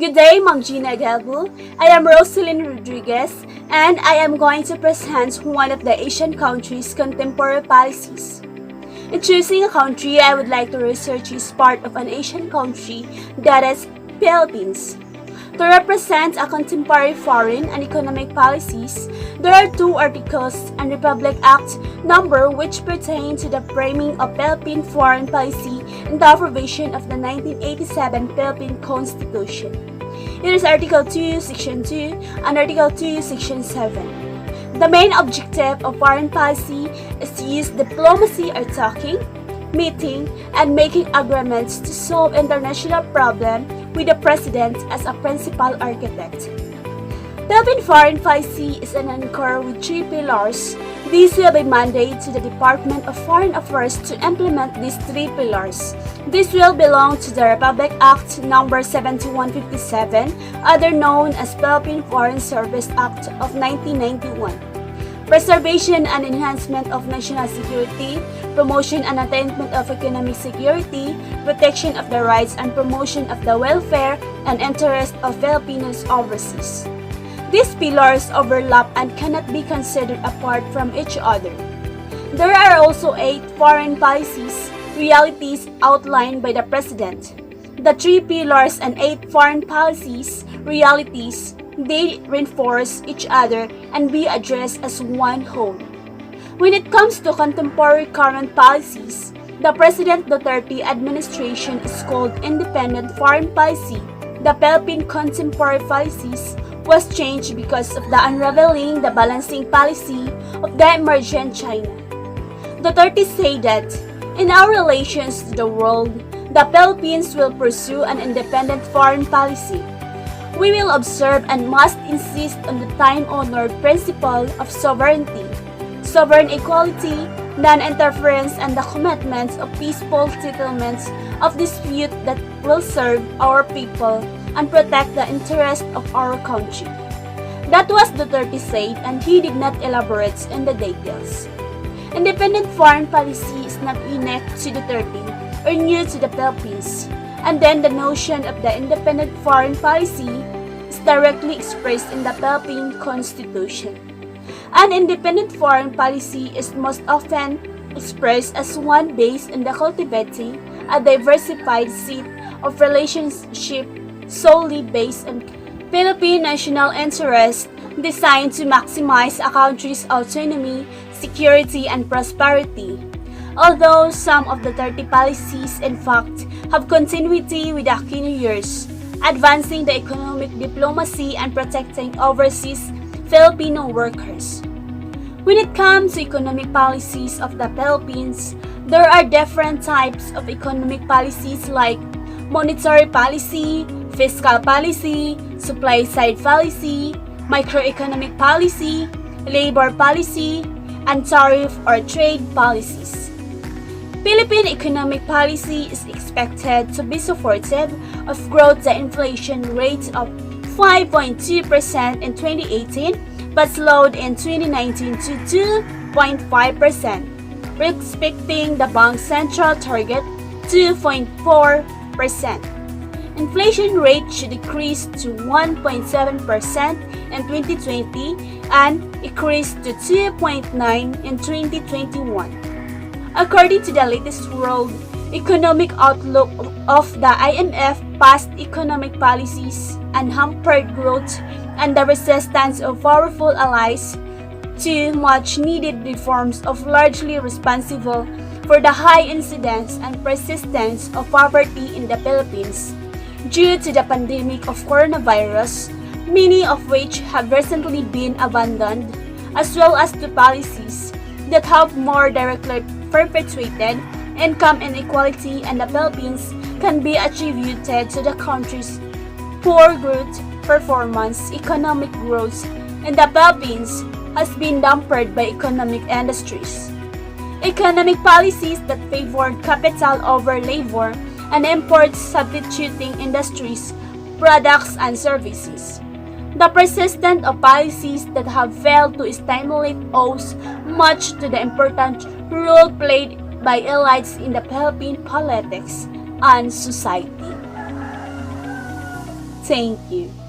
Good day, Ma'am Gina Gelbu. I am Rosalyn Rodriguez, and I am going to present one of the Asian countries' contemporary policies. In choosing a country, I would like to research is part of an Asian country, that is, Philippines. To represent a contemporary foreign and economic policies, there are two articles and Republic Act number which pertain to the framing of Philippine foreign policy and the approbation of the 1987 Philippine Constitution. It is Article 2, Section 2 and Article 2, Section 7. The main objective of foreign policy is to use diplomacy or talking, meeting, and making agreements to solve international problems with the President as a principal architect. Philippine foreign policy is an anchor with three pillars. These will be mandated to the Department of Foreign Affairs to implement these three pillars. This will belong to the Republic Act No. 7157, other known as Philippine Foreign Service Act of 1991. Preservation and enhancement of national security, promotion and attainment of economic security, protection of the rights and promotion of the welfare and interest of Filipinos overseas. These pillars overlap and cannot be considered apart from each other. There are also 8 foreign policies, realities outlined by the President. The 3 pillars and 8 foreign policies, realities, they reinforce each other and be addressed as one whole. When it comes to contemporary current policies, the President Duterte administration is called Independent Foreign Policy. The Philippine contemporary policies was changed because of the unraveling the balancing policy of the emergent China. Duterte said that, in our relations to the world, the Philippines will pursue an independent foreign policy. We will observe and must insist on the time-honored principle of sovereignty, sovereign equality, non-interference, and the commitments of peaceful settlements of dispute that will serve our people and protect the interests of our country. That was Duterte said, and he did not elaborate in the details. Independent foreign policy is not unique to Duterte or new to the Philippines, and then the notion of the independent foreign policy is directly expressed in the Philippine Constitution. An independent foreign policy is most often expressed as one based on the cultivating a diversified set of relationship solely based on Philippine national interest designed to maximize a country's autonomy, security, and prosperity. Although some of the 30 policies in fact have continuity with the Aquino years, advancing the economic diplomacy and protecting overseas Filipino workers. When it comes to economic policies of the Philippines, there are different types of economic policies like monetary policy, fiscal policy, supply side policy, microeconomic policy, labor policy, and tariff or trade policies. Philippine economic policy is expected to be supportive of growth the inflation rate of 5.2% in 2018 but slowed in 2019 to 2.5%, respecting the bank's central target 2.4%. Inflation rate should decrease to 1.7% in 2020 and increase to 2.9% in 2021. According to the latest World Economic Outlook of the IMF, past economic policies and hampered growth and the resistance of powerful allies to much-needed reforms of largely responsible for the high incidence and persistence of poverty in the Philippines due to the pandemic of coronavirus, many of which have recently been abandoned, as well as to policies that have more directly perpetuated income inequality in the Philippines can be attributed to the country's poor growth performance. Economic growth in the Philippines has been dampened by economic industries. Economic policies that favored capital over labor and imports substituting industries, products, and services. The persistence of policies that have failed to stimulate owes much to the important role played by elites in the Philippine politics and society. Thank you.